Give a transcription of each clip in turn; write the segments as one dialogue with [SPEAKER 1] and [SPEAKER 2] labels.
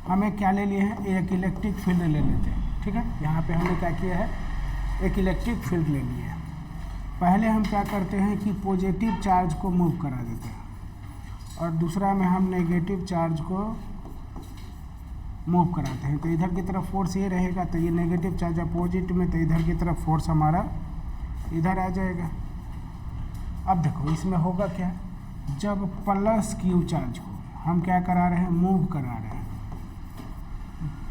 [SPEAKER 1] हमें क्या ले लिए हैं, एक इलेक्ट्रिक फील्ड ले लेते हैं। ठीक है, यहाँ पे हमने क्या किया है, एक इलेक्ट्रिक फील्ड ले लिया है। पहले हम क्या करते हैं कि पॉजिटिव चार्ज को मूव करा देते हैं और दूसरा में हम नेगेटिव चार्ज को मूव कराते हैं। तो इधर की तरफ फोर्स ये रहेगा, तो ये नेगेटिव चार्ज अपोजिट में, तो इधर की तरफ फोर्स हमारा इधर आ जाएगा। अब देखो इसमें होगा क्या, जब प्लस क्यू चार्ज को हम क्या करा रहे हैं, मूव करा रहे हैं।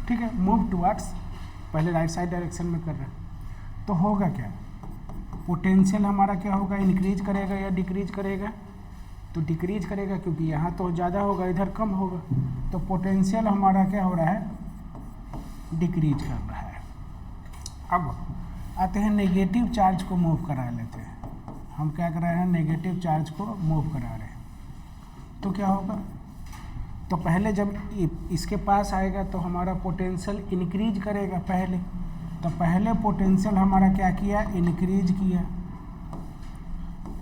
[SPEAKER 1] ठीक है, मूव टुवर्ड्स, पहले राइट साइड डायरेक्शन में कर रहे हैं, तो होगा क्या, पोटेंशियल हमारा क्या होगा, इंक्रीज करेगा या डिक्रीज करेगा, तो डिक्रीज करेगा क्योंकि यहाँ तो ज़्यादा होगा, इधर कम होगा, तो पोटेंशियल हमारा क्या हो रहा है, डिक्रीज कर रहा है। अब आते हैं नेगेटिव चार्ज को मूव करा लेते हैं। हम क्या कर रहे हैं, नेगेटिव चार्ज को मूव करा रहे हैं, तो क्या होगा, तो पहले जब इसके पास आएगा तो हमारा पोटेंशियल इंक्रीज करेगा पहले, तो पहले पोटेंशियल हमारा क्या किया, इंक्रीज किया।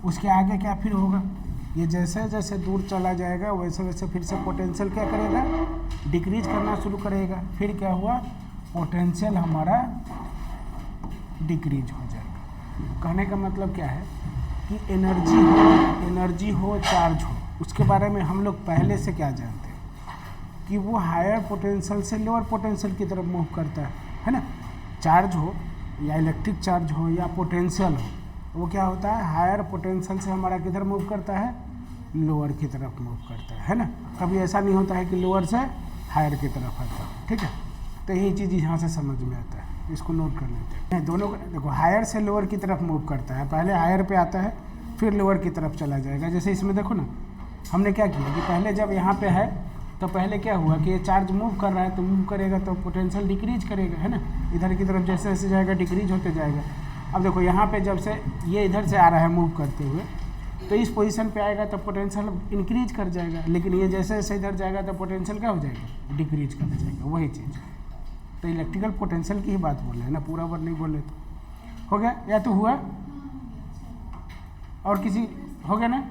[SPEAKER 1] उसके आगे क्या फिर होगा, ये जैसे जैसे दूर चला जाएगा वैसे वैसे फिर से पोटेंशियल क्या करेगा, डिक्रीज करना शुरू करेगा। फिर क्या हुआ, पोटेंशियल हमारा डिक्रीज हो जाएगा। कहने का मतलब क्या है कि एनर्जी हो चार्ज हो, उसके बारे में हम लोग पहले से क्या जानते हैं कि वो हायर पोटेंशियल से लोअर पोटेंशियल की तरफ मूव करता है ना। चार्ज हो या इलेक्ट्रिक चार्ज हो या पोटेंशियल हो, वो क्या होता है, हायर पोटेंशियल से हमारा किधर मूव करता है, लोअर की तरफ मूव करता है ना। कभी ऐसा नहीं होता है कि लोअर से हायर की तरफ आता है। ठीक है, तो यही चीज़ यहाँ से समझ में आता है, इसको नोट कर लेते हैं। दोनों देखो, हायर से लोअर की तरफ मूव करता है, पहले हायर पे आता है फिर लोअर की तरफ चला जाएगा। जैसे इसमें देखो ना, हमने क्या किया कि पहले जब यहाँ पे है तो पहले क्या हुआ कि ये चार्ज मूव कर रहा है, तो मूव करेगा तो पोटेंशियल डिक्रीज करेगा, है ना। इधर की तरफ जैसे जैसे जाएगा डिक्रीज होते जाएगा। अब देखो यहाँ पे जब से ये इधर से आ रहा है मूव करते हुए, तो इस पोजीशन पे आएगा तो पोटेंशियल इंक्रीज कर जाएगा, लेकिन ये जैसे जैसे इधर जाएगा तो पोटेंशियल क्या हो जाएगा, डिक्रीज कर जाएगा। वही चीज़, तो इलेक्ट्रिकल पोटेंशियल की ही बात बोल रहे हैं ना, पूरा वर्ड नहीं बोले। तो हो गया, या तो हुआ और किसी हो गया ना।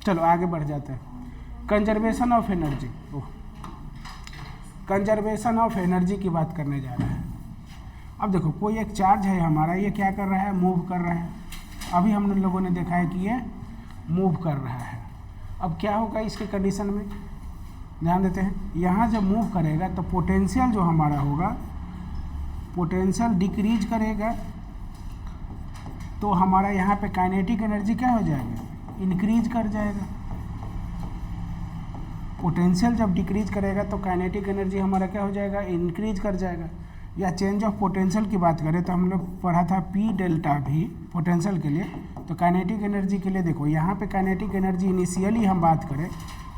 [SPEAKER 1] चलो आगे बढ़ जाते हैं। Conservation of energy, conservation of energy की बात करने जा रहे हैं। अब देखो, कोई एक चार्ज है हमारा, ये क्या कर रहा है, मूव कर रहा है। अभी हम लोगों ने देखा है कि ये मूव कर रहा है। अब क्या होगा इसके कंडीशन में, ध्यान देते हैं। यहाँ जब मूव करेगा तो पोटेंशियल जो हमारा होगा, पोटेंशियल डिक्रीज करेगा, तो हमारा यहाँ पे काइनेटिक एनर्जी क्या हो जाएगा, इंक्रीज कर जाएगा। पोटेंशियल जब डिक्रीज करेगा तो काइनेटिक एनर्जी हमारा क्या हो जाएगा, इंक्रीज कर जाएगा। या चेंज ऑफ पोटेंशियल की बात करें तो हम लोग पढ़ा था पी डेल्टा भी पोटेंशियल के लिए। तो काइनेटिक एनर्जी के लिए देखो, यहाँ पे काइनेटिक एनर्जी इनिशियली हम बात करें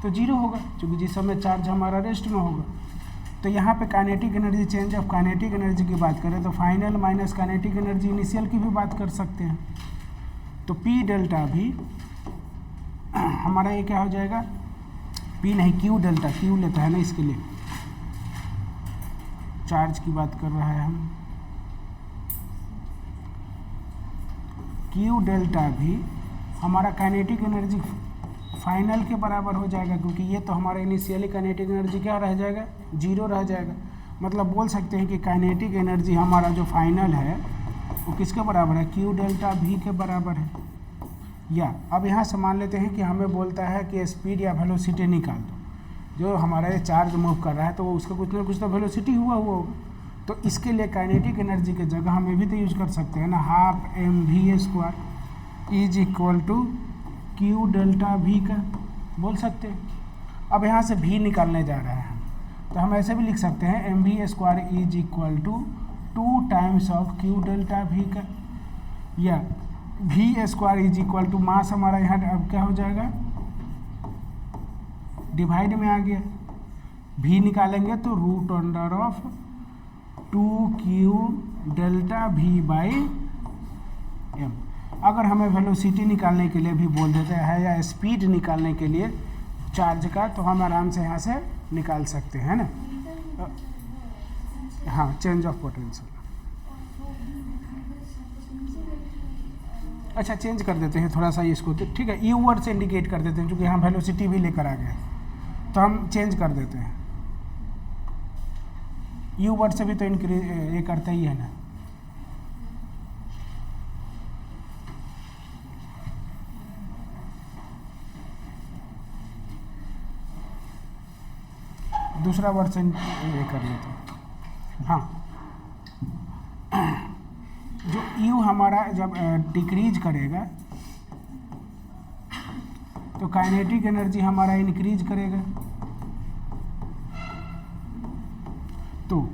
[SPEAKER 1] तो जीरो होगा, क्योंकि जिस समय चार्ज हमारा रेस्ट में होगा। तो यहाँ पे kinetic energy, change of kinetic energy की बात करें तो final minus kinetic energy initial की भी बात कर सकते हैं। तो पी डेल्टा भी हमारा ये क्या हो जाएगा, पी नहीं क्यू डेल्टा, क्यू लेता है ना, इसके लिए चार्ज की बात कर रहा है हम। क्यू डेल्टा भी हमारा काइनेटिक एनर्जी फाइनल के बराबर हो जाएगा, क्योंकि ये तो हमारा इनिशियली काइनेटिक एनर्जी क्या रह जाएगा, जीरो रह जाएगा। मतलब बोल सकते हैं कि काइनेटिक एनर्जी हमारा जो फाइनल है वो किसके बराबर है, क्यू डेल्टा भी के बराबर है। या अब यहाँ से मान लेते हैं कि हमें बोलता है कि स्पीड या वेलोसिटी निकाल दो। जो हमारा ये चार्ज मूव कर रहा है तो वो उसका कुछ ना कुछ तो वेलोसिटी हुआ होगा। तो इसके लिए काइनेटिक एनर्जी के जगह हम ये भी तो यूज कर सकते हैं ना, half mv² is equal to Q delta V का बोल सकते हैं। अब यहाँ से भी निकालने जा रहे हैं तो हम ऐसे भी लिख सकते हैं mv² is equal to 2 times of Q delta V का, या v² is equal to mass हमारा यहाँ अब क्या हो जाएगा, डिवाइड में आ गया। भी निकालेंगे तो √2 डेल्टा भी बाई एम। अगर हमें वेलोसिटी निकालने के लिए भी बोल देते हैं या स्पीड निकालने के लिए चार्ज का, तो हम आराम से यहाँ से निकाल सकते हैं ना। हाँ, चेंज ऑफ पोटेंशियल। अच्छा, चेंज कर देते हैं थोड़ा सा इसको, तो ठीक है, यू वर्ड से इंडिकेट कर देते हैं, क्योंकि यहाँ वेलोसिटी भी लेकर आ गए तो हम चेंज कर देते हैं। यू वर्ड से भी तो इंक्रीज ये करता ही है ना। दूसरा वर्ड से ये कर लेते हैं। हाँ, जो यू हमारा जब डिक्रीज करेगा तो काइनेटिक एनर्जी हमारा इंक्रीज करेगा। तो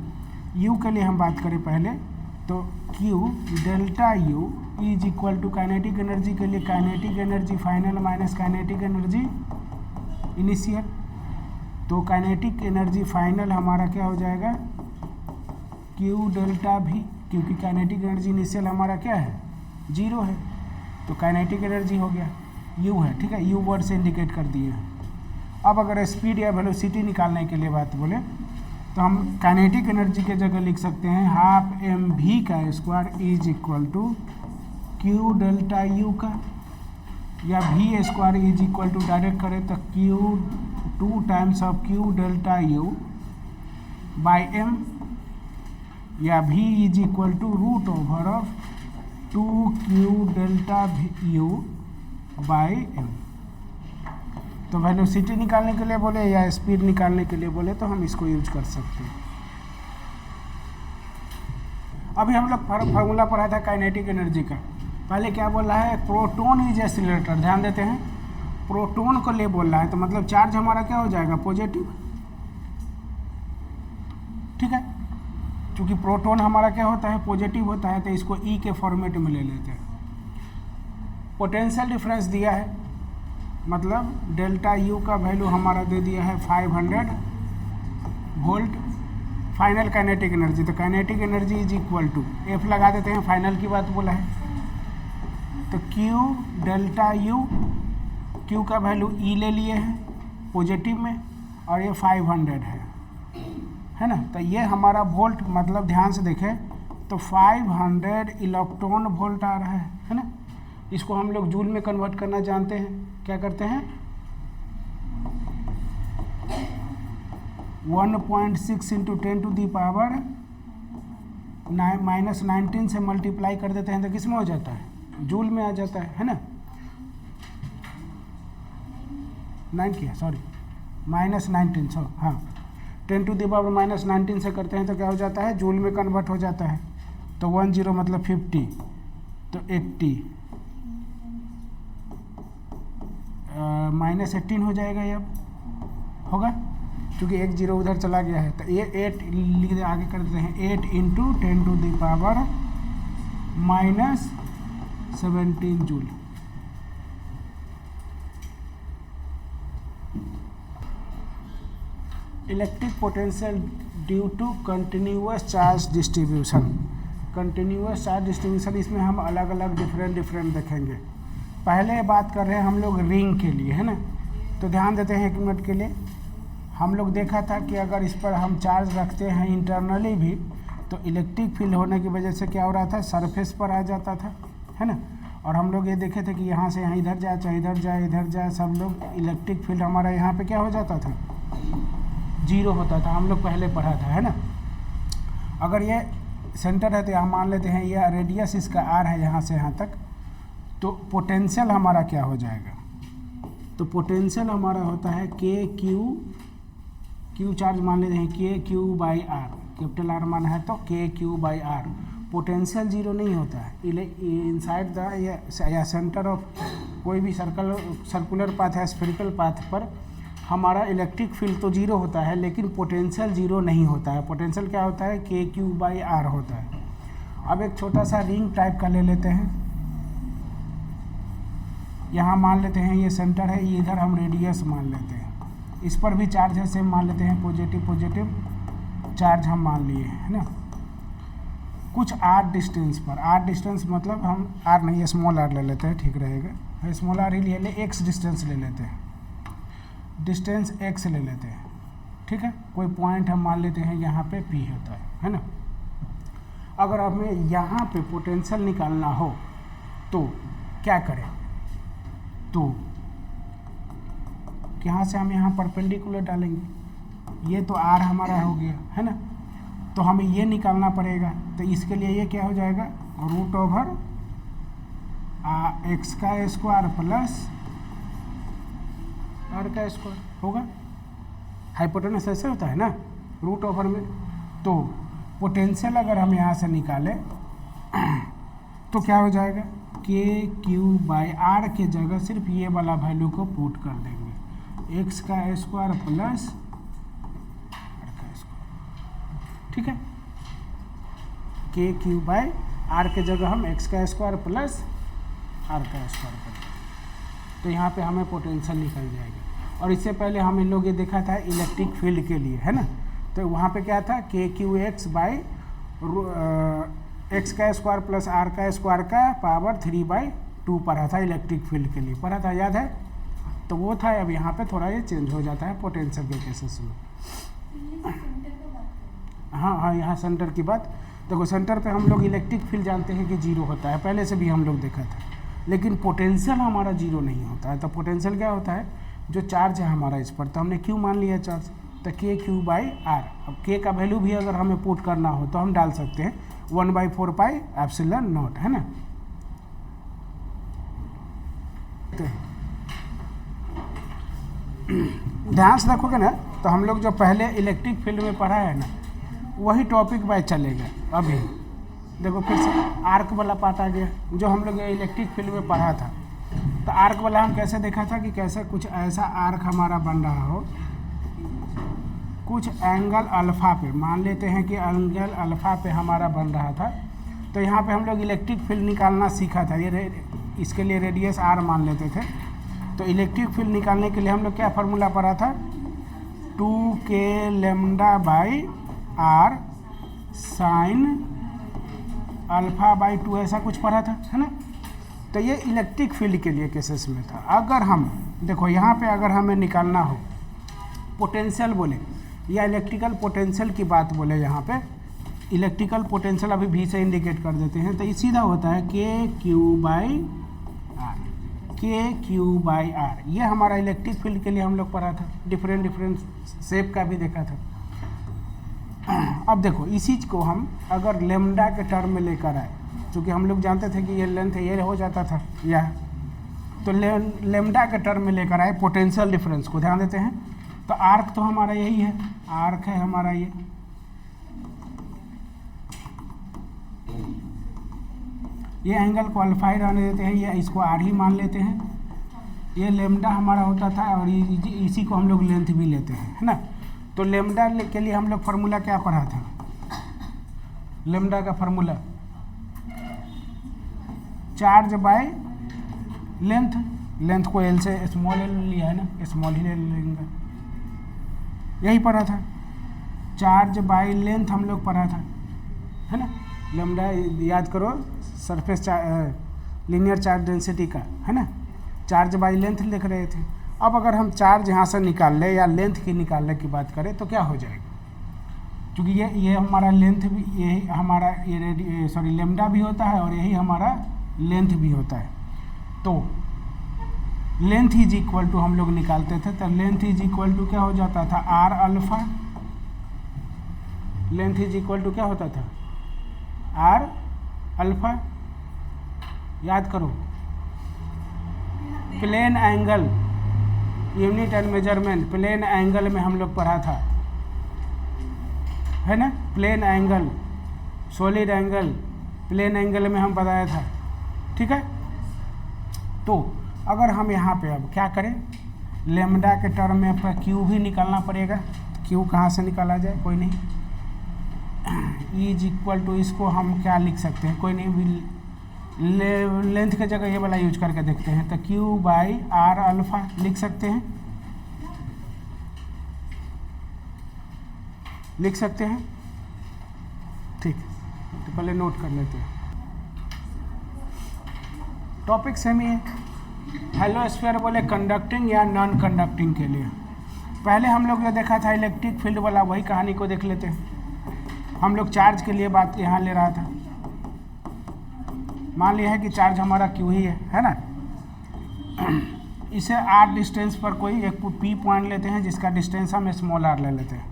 [SPEAKER 1] यू के लिए हम बात करें पहले, तो Q delta U is equal to kinetic energy के लिए kinetic energy final minus kinetic energy initial. तो काइनेटिक एनर्जी फाइनल हमारा क्या हो जाएगा, क्यू डेल्टा भी, क्योंकि काइनेटिक एनर्जी इनिशियल हमारा क्या है, 0 है। तो काइनेटिक एनर्जी हो गया यू है, ठीक है, यू वर्ड से इंडिकेट कर दिए हैं। अब अगर स्पीड या वेलोसिटी निकालने के लिए बात बोले तो हम काइनेटिक एनर्जी के जगह लिख सकते हैं हाफ एम वी का square is equal to Q delta U का, या V square is equal to direct करें तो Q 2 times of Q delta U by M, या v is equal to root over of 2q delta U by M. तो velocity निकालने के लिए बोले या स्पीड निकालने के लिए बोले तो हम इसको यूज कर सकते हैं। अभी हम लोग फार्मूला पढ़ा था काइनेटिक एनर्जी का। पहले क्या बोल रहा है, प्रोटॉन इज एक्सीलरेटर। ध्यान देते हैं, प्रोटॉन को ले बोल रहा है, तो मतलब चार्ज हमारा क्या हो जाएगा, पॉजिटिव, ठीक है। क्योंकि प्रोटॉन हमारा क्या होता है, पॉजिटिव होता है, तो इसको ई के फॉर्मेट में ले लेते हैं। पोटेंशियल डिफरेंस दिया है, मतलब डेल्टा यू का वैल्यू हमारा दे दिया है 500 वोल्ट। फाइनल काइनेटिक एनर्जी, तो kinetic energy is equal to F लगा देते हैं, फाइनल की बात बोला है, तो क्यू डेल्टा यू, क्यू का वैल्यू ई ले लिए हैं पॉजिटिव में, और ये 500 है ना। तो ये हमारा वोल्ट, मतलब ध्यान से देखें तो 500 इलेक्ट्रॉन वोल्ट आ रहा है ना। इसको हम लोग जूल में कन्वर्ट करना जानते हैं, क्या करते हैं, 1.6 इंटू 10 टू दी पावर -19 से मल्टीप्लाई कर देते हैं, तो किस में हो जाता है, जूल में आ जाता है ना। 9 किया, सॉरी, -19, सो हाँ, 10 टू दी पावर -19 से करते हैं तो क्या हो जाता है, जूल में कन्वर्ट हो जाता है। तो 10 मतलब 50, तो 80 -18 हो जाएगा, ये अब होगा, क्योंकि 1 0 उधर चला गया है। तो ये 8 लिख दे, आगे कर देते हैं, 8 into 10 to the power -17 joule. Electric potential due to continuous charge distribution. Continuous charge distribution, इसमें हम अलग अलग डिफरेंट देखेंगे। पहले बात कर रहे हैं हम लोग रिंग के लिए, है ना। तो ध्यान देते हैं 1 मिनट के लिए। हम लोग देखा था कि अगर इस पर हम चार्ज रखते हैं इंटरनली भी, तो इलेक्ट्रिक फील्ड होने की वजह से क्या हो रहा था, सरफेस पर आ जाता था, है ना। और हम लोग ये देखे थे कि यहाँ से यहाँ इधर जाए, चाहे इधर जाए, इधर जाए, सब लोग इलेक्ट्रिक फील्ड हमारा यहाँ पे क्या हो जाता था, 0 होता था। हम लोग पहले पढ़ा था, है ना। अगर ये सेंटर है तो यहाँ मान लेते हैं यह रेडियस इसका r है यहाँ से यहाँ तक, तो पोटेंशियल हमारा क्या हो जाएगा, तो पोटेंशियल हमारा होता है क्यू चार्ज मान लेते हैं KQ by R, capital R माना है तो KQ बाई आर। पोटेंशियल 0 नहीं होता है इनसाइड द या सेंटर ऑफ कोई भी सर्कुलर पाथ या स्फेरिकल पाथ पर हमारा इलेक्ट्रिक फील्ड तो 0 होता है, लेकिन पोटेंशियल 0 नहीं होता है। पोटेंशियल क्या होता है, KQ बाई आर होता है। अब एक छोटा सा रिंग टाइप का ले लेते हैं, यहाँ मान लेते हैं ये सेंटर है, ये इधर हम रेडियस मान लेते हैं, इस पर भी चार्ज है सेम मान लेते हैं, पॉजिटिव चार्ज हम मान लिए, है ना। कुछ r डिस्टेंस पर, r डिस्टेंस मतलब हम r नहीं स्मॉल r ले लेते हैं, ठीक रहेगा, स्मॉल r ही ले x डिस्टेंस ले लेते हैं, डिस्टेंस x ले लेते हैं, ठीक है। कोई पॉइंट हम मान लेते हैं यहाँ पे P होता है ना। अगर हमें यहाँ पे पोटेंशियल निकालना हो तो क्या करें, तो यहाँ से हम यहाँ परपेंडिकुलर डालेंगे, ये तो r हमारा हो गया, है ना। तो हमें ये निकालना पड़ेगा। तो इसके लिए ये क्या हो जाएगा, रूट ओवर एक्स का स्क्वायर प्लस आर का स्क्वायर होगा। हाइपोटेनस ऐसे होता है ना, रूट ओवर में। तो पोटेंशियल अगर हम यहाँ से निकालें तो क्या हो जाएगा, के क्यू बाई आर के जगह सिर्फ ये वाला वैल्यू को पुट कर देंगे, एक्स का स्क्वायर प्लस आर का स्क्वायर। ठीक है, के क्यू बाई आर के जगह हम एक्स का स्क्वायर प्लस आर का स्क्वायर करेंगे, तो यहाँ पे हमें पोटेंशियल निकल जाएगी। और इससे पहले हम इन लोग ये देखा था इलेक्ट्रिक फील्ड के लिए, है ना, तो वहाँ पे क्या था, के क्यू एक्स बाई एक्स का स्क्वायर प्लस आर का स्क्वायर का पावर 3/2 पढ़ा था, इलेक्ट्रिक फील्ड के लिए पढ़ा था, याद है। तो वो था, अब यहाँ पे थोड़ा ये चेंज हो जाता है पोटेंशियल के केसेस में। हाँ, यहाँ सेंटर की बात देखो, सेंटर पे हम लोग इलेक्ट्रिक फील्ड जानते हैं कि जीरो होता है, पहले से भी हम लोग देखा था, लेकिन पोटेंशियल हमारा जीरो नहीं होता है। तो पोटेंशियल क्या होता है, जो चार्ज है हमारा इस पर, तो हमने क्यू मान लिया चार्ज, तो के क्यू बाई आर। अब के का वैल्यू भी अगर हमें पुट करना हो तो हम डाल सकते हैं 1/4 पाई एप्सिलॉन नॉट, है ना। ध्यान से देखोगे ना, तो हम लोग जो पहले इलेक्ट्रिक फील्ड में पढ़ा है ना, वही टॉपिक बाय चलेगा। अभी देखो फिर से आर्क वाला पार्ट आ गया, जो हम लोग इलेक्ट्रिक फील्ड में पढ़ा था। तो आर्क वाला हम कैसे देखा था कि कैसे कुछ ऐसा आर्क हमारा बन रहा हो, कुछ एंगल अल्फ़ा पे, मान लेते हैं कि एंगल अल्फ़ा पे हमारा बन रहा था। तो यहाँ पे हम लोग इलेक्ट्रिक फील्ड निकालना सीखा था, ये इसके लिए रेडियस आर मान लेते थे। तो इलेक्ट्रिक फील्ड निकालने के लिए हम लोग क्या फार्मूला पढ़ा था, 2k lambda by R sine alpha by 2, ऐसा कुछ पढ़ा था, है ना। तो ये इलेक्ट्रिक फील्ड के लिए केसेस में था। अगर हम देखो यहाँ पे अगर हमें निकालना हो पोटेंशियल बोले या इलेक्ट्रिकल पोटेंशियल की बात बोले, यहाँ पे इलेक्ट्रिकल पोटेंशियल अभी भी से इंडिकेट कर देते हैं, तो ये सीधा होता है के क्यू बाई आर, के क्यू बाई आर। ये हमारा इलेक्ट्रिक फील्ड के लिए हम लोग पढ़ा था, डिफरेंट शेप का भी देखा था। अब देखो इसी चीज़ को हम अगर लेमडा के टर्म में लेकर आए, क्योंकि हम लोग जानते थे कि ये लेंथ ये हो जाता था यह, तो लेमडा के टर्म में लेकर आए पोटेंशियल डिफरेंस को, ध्यान देते हैं। तो आर्क तो हमारा यही है, आर्क है हमारा ये एंगल को अल्फाई रहने देते हैं, ये इसको आर ही मान लेते हैं। ये लेमडा हमारा होता था और इसी को हम लोग लेंथ भी लेते हैं, है ना। तो लेमडा के लिए हम लोग फार्मूला क्या पढ़ा था, लेमडा का formula charge by length, length को एल से स्मॉल एल लिया है ना, स्मॉल ही ले लेंगे, यही पढ़ा था। चार्ज बाय लेंथ हम लोग पढ़ा था, है ना। लेमडा याद करो, सरफेस लीनियर चार्ज डेंसिटी का, है ना। चार्ज बाय लेंथ लिख रहे थे। अब अगर हम चार्ज यहाँ से निकाल लें या लेंथ की निकालने की बात करें तो क्या हो जाएगा, क्योंकि ये हमारा लेंथ भी, यही हमारा ये सॉरी लेमडा भी होता है और यही हमारा लेंथ भी होता है। तो लेंथ इज इक्वल टू हम लोग निकालते थे, तो लेंथ इज इक्वल टू क्या हो जाता था, R alpha. Length is equal to क्या होता था, आर अल्फा। याद करो, plane angle, unit and measurement, plane angle में हम लोग पढ़ा था, है ना। Plane angle, solid angle, plane angle में हम बताया था, ठीक है। तो अगर हम यहाँ पे अब क्या करें, लेमडा के टर्म में अपना क्यू भी निकालना पड़ेगा। क्यू कहाँ से निकाला जाए, कोई नहीं, इज इक्वल टू, इसको हम क्या लिख सकते हैं, कोई नहीं, लेंथ के जगह ये वाला यूज करके देखते हैं। तो क्यू बाई आर अल्फा लिख सकते हैं, लिख सकते हैं, ठीक। तो पहले नोट कर लेते हैं, टॉपिक सेम ही है। हेलो स्फीयर बोले कंडक्टिंग या नॉन कंडक्टिंग के लिए। पहले हम लोग जो देखा था इलेक्ट्रिक फील्ड वाला, वही कहानी को देख लेते हैं। हम लोग चार्ज के लिए बात यहाँ ले रहा था। मान लिया है कि चार्ज हमारा क्यू ही है ना। इसे आर डिस्टेंस पर कोई एक पी पॉइंट लेते हैं, जिसका डिस्टेंस हम स्मॉल आर ले लेते हैं।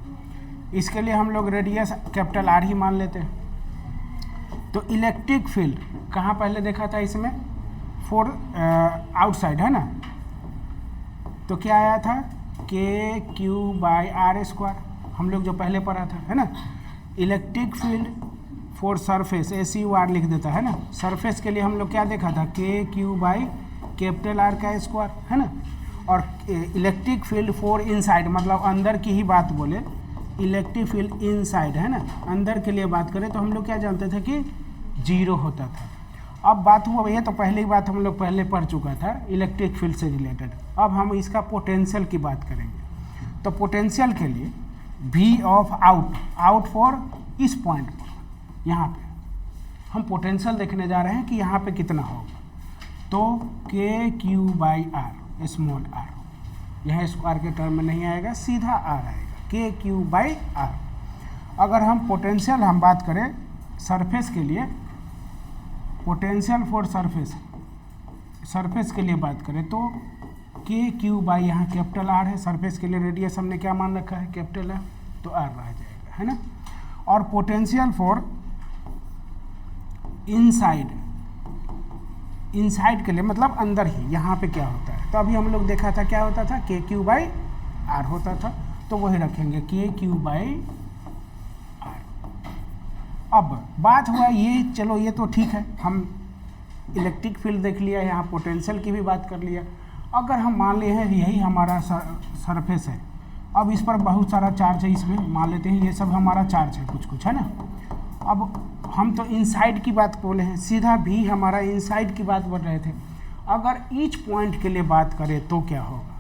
[SPEAKER 1] इसके लिए हम लोग रेडियस कैपिटल आर ही मान लेते हैं। तो इलेक्ट्रिक फील्ड कहाँ पहले देखा था इसमें, फॉर आउटसाइड है ना, तो क्या आया था के क्यू बाई आर स्क्वायर, हम लोग जो पहले पढ़ा था है ना। Electric field for surface S U R लिख देता है ना, सरफेस के लिए हम लोग क्या देखा था, के क्यू बाई कैपिटल आर का स्क्वायर है ना। और इलेक्ट्रिक फील्ड फॉर इनसाइड मतलब अंदर की ही बात बोले, इलेक्ट्रिक फील्ड इनसाइड है ना, अंदर के लिए बात करें तो हम लोग क्या जानते थे कि 0 होता था। अब बात हुआ भैया, तो पहले ही बात हम लोग पहले पढ़ चुका था इलेक्ट्रिक फील्ड से रिलेटेड। अब हम इसका पोटेंशियल की बात करेंगे। तो पोटेंशियल के लिए V ऑफ आउट फॉर इस पॉइंट पर, यहाँ पे हम पोटेंशियल देखने जा रहे हैं कि यहाँ पे कितना होगा। तो K Q by R small R, यहाँ स्क्वायर के टर्म में नहीं आएगा, सीधा आर आएगा, के क्यू बाई आर। अगर हम पोटेंशियल हम बात करें सरफेस के लिए, पोटेंशियल फॉर सरफेस के लिए बात करें तो के क्यू बाई यहाँ कैपिटल आर है, सरफेस के लिए रेडियस हमने क्या मान रखा है, कैपिटल आर, तो आर रह जाएगा है ना। और पोटेंशियल फॉर इनसाइड के लिए मतलब अंदर ही, यहाँ पे क्या होता है, तो अभी हम लोग देखा था क्या होता था, के क्यू बाई आर होता था, तो वही रखेंगे के क्यू बाई आर। अब बात हुआ ये, चलो ये तो ठीक है, हम इलेक्ट्रिक फील्ड देख लिया, यहाँ पोटेंशियल की भी बात कर लिया। अगर हम मान ले हैं यही हमारा सरफेस है, अब इस पर बहुत सारा चार्ज है, इसमें मान लेते हैं ये सब हमारा चार्ज है कुछ कुछ है ना। अब हम तो इनसाइड की बात बोले हैं, सीधा भी हमारा इनसाइड की बात बोल रहे थे। अगर ईच पॉइंट के लिए बात करें तो क्या होगा,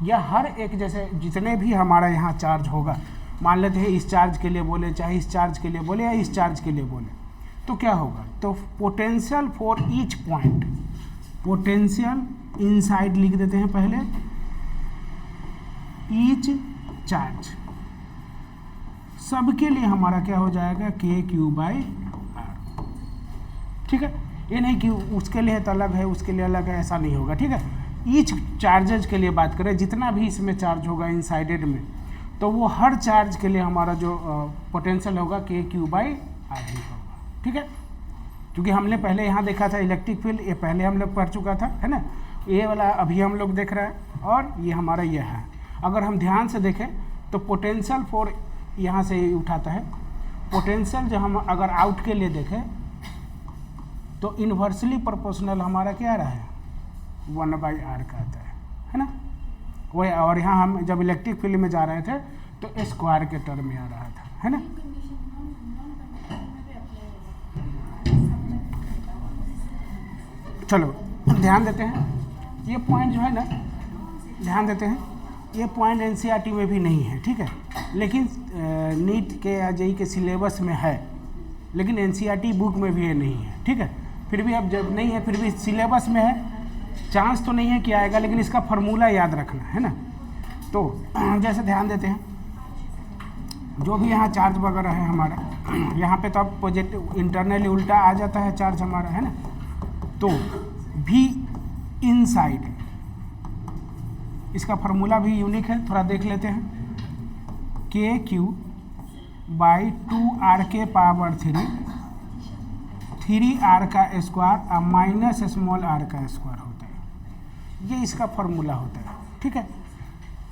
[SPEAKER 1] या हर एक जैसे जितने भी हमारा यहाँ चार्ज होगा, मान लेते हैं इस चार्ज के लिए बोले, चाहे इस चार्ज के लिए बोले या इस चार्ज के लिए बोले, तो क्या होगा, तो potential for each point, potential inside लिख देते हैं पहले, ईच चार्ज, सबके लिए हमारा क्या हो जाएगा, के क्यू बाई आर। ठीक है, ये नहीं कि उसके लिए तो अलग है उसके लिए अलग है, ऐसा नहीं होगा। ठीक है, ईच चार्जेज के लिए बात करें, जितना भी इसमें चार्ज होगा इनसाइडेड में, तो वो हर चार्ज के लिए हमारा जो पोटेंशियल होगा के क्यू बाई आर ही होगा। ठीक है, क्योंकि हमने पहले यहाँ देखा था इलेक्ट्रिक फील्ड, ये पहले हम लोग पढ़ चुका था है ना, ये वाला अभी हम लोग देख रहे हैं, और ये हमारा ये है। अगर हम ध्यान से देखें तो पोटेंशियल फॉर यहाँ से उठाता है, पोटेंशियल जो हम अगर आउट के लिए देखें तो इन्वर्सली प्रोपोर्शनल हमारा क्या रहा है, 1/r का आता है ना। वही, और यहाँ हम जब इलेक्ट्रिक फील्ड में जा रहे थे तो स्क्वायर के टर्म में आ रहा था है ना। चलो ध्यान देते हैं, ये पॉइंट जो है ना, ध्यान देते हैं, ये पॉइंट एनसीईआरटी में भी नहीं है। ठीक है, लेकिन नीट के या जेईई के सिलेबस में है, लेकिन एनसीईआरटी बुक में भी ये नहीं है। ठीक है, फिर भी अब जब नहीं है फिर भी सिलेबस में है, चांस तो नहीं है कि आएगा, लेकिन इसका फार्मूला याद रखना है ना। तो जैसे ध्यान देते हैं, जो भी यहाँ चार्ज वगैरह है हमारा, यहाँ पे तो अब पॉजिटिव इंटरनली उल्टा आ जाता है चार्ज हमारा है ना। तो भी इनसाइड, इसका फार्मूला भी यूनिक है, थोड़ा देख लेते हैं, के क्यू बाई 2r के पावर 3r का स्क्वायर माइनस स्मॉल r का स्क्वायर होता है। ये इसका फार्मूला होता है। ठीक है,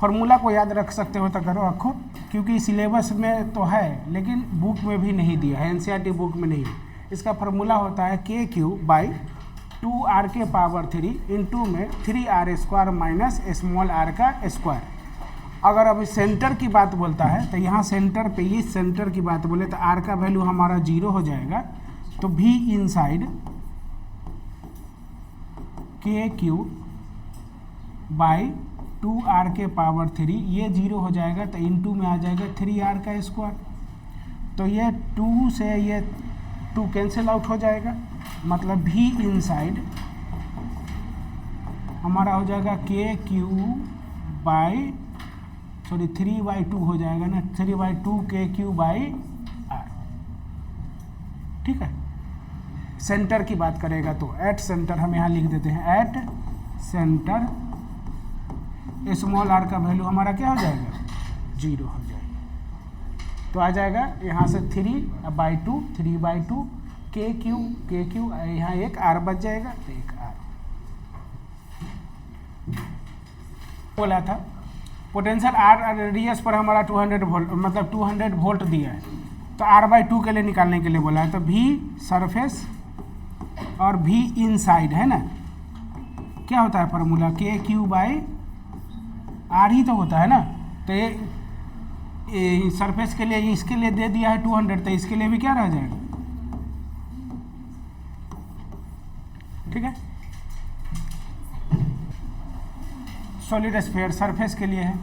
[SPEAKER 1] फार्मूला को याद रख सकते हो तो करो, रखो, क्योंकि सिलेबस में तो है लेकिन बुक में भी नहीं दिया है, एनसीईआरटी बुक में नहीं है। इसका फार्मूला होता है के क्यू बाई 2r के पावर 3 इंटू में 3r square minus small r का स्क्वायर। अगर अब सेंटर की बात बोलता है तो यहाँ सेंटर पे, ये सेंटर की बात बोले तो r का वैल्यू हमारा 0 हो जाएगा, तो भी इनसाइड के क्यू बाई 2r के पावर 3, ये 0 हो जाएगा तो इंटू में आ जाएगा 3r का स्क्वायर। तो ये 2 से ये 2 कैंसिल आउट हो जाएगा, मतलब भी इनसाइड हमारा हो जाएगा के क्यू बाई 3/2 हो जाएगा ना, 3/2 के क्यू बाई आर। ठीक है, सेंटर की बात करेगा तो एट सेंटर हम यहाँ लिख देते हैं, एट सेंटर स्मॉल आर का वैल्यू हमारा क्या हो जाएगा, 0 हो जाएगा। तो आ जाएगा यहाँ से 3/2, 3/2 KQ यहाँ एक R बच जाएगा, तो एक R बोला था। पोटेंशियल R रेडियस पर हमारा 200 वोल्ट, मतलब 200 वोल्ट दिया है, तो R/2 के लिए निकालने के लिए बोला है, तो V सरफेस और V इनसाइड है ना, क्या होता है फार्मूला, KQ/R ही तो होता है ना। तो ये सरफेस के लिए, इसके लिए दे दिया है 200, तो इसके लिए भी क्या रह जाएगा, ठीक है। सॉलिड स्फीयर सरफेस के लिए है,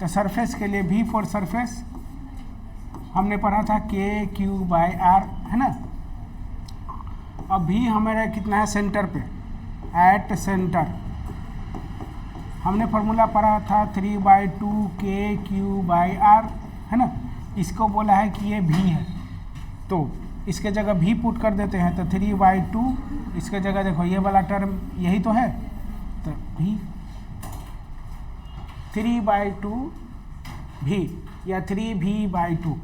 [SPEAKER 1] तो सरफेस के लिए V फॉर सरफेस हमने पढ़ा था KQ/R है ना। अब V हमारा कितना है, सेंटर पे, एट सेंटर हमने फार्मूला पढ़ा था 3/2 KQ/R है ना। इसको बोला है कि ये V है, तो इसके जगह V पुट कर देते हैं, तो 3/2 इसके जगह देखो ये वाला टर्म यही तो है, तो V 3/2 V या 3V/2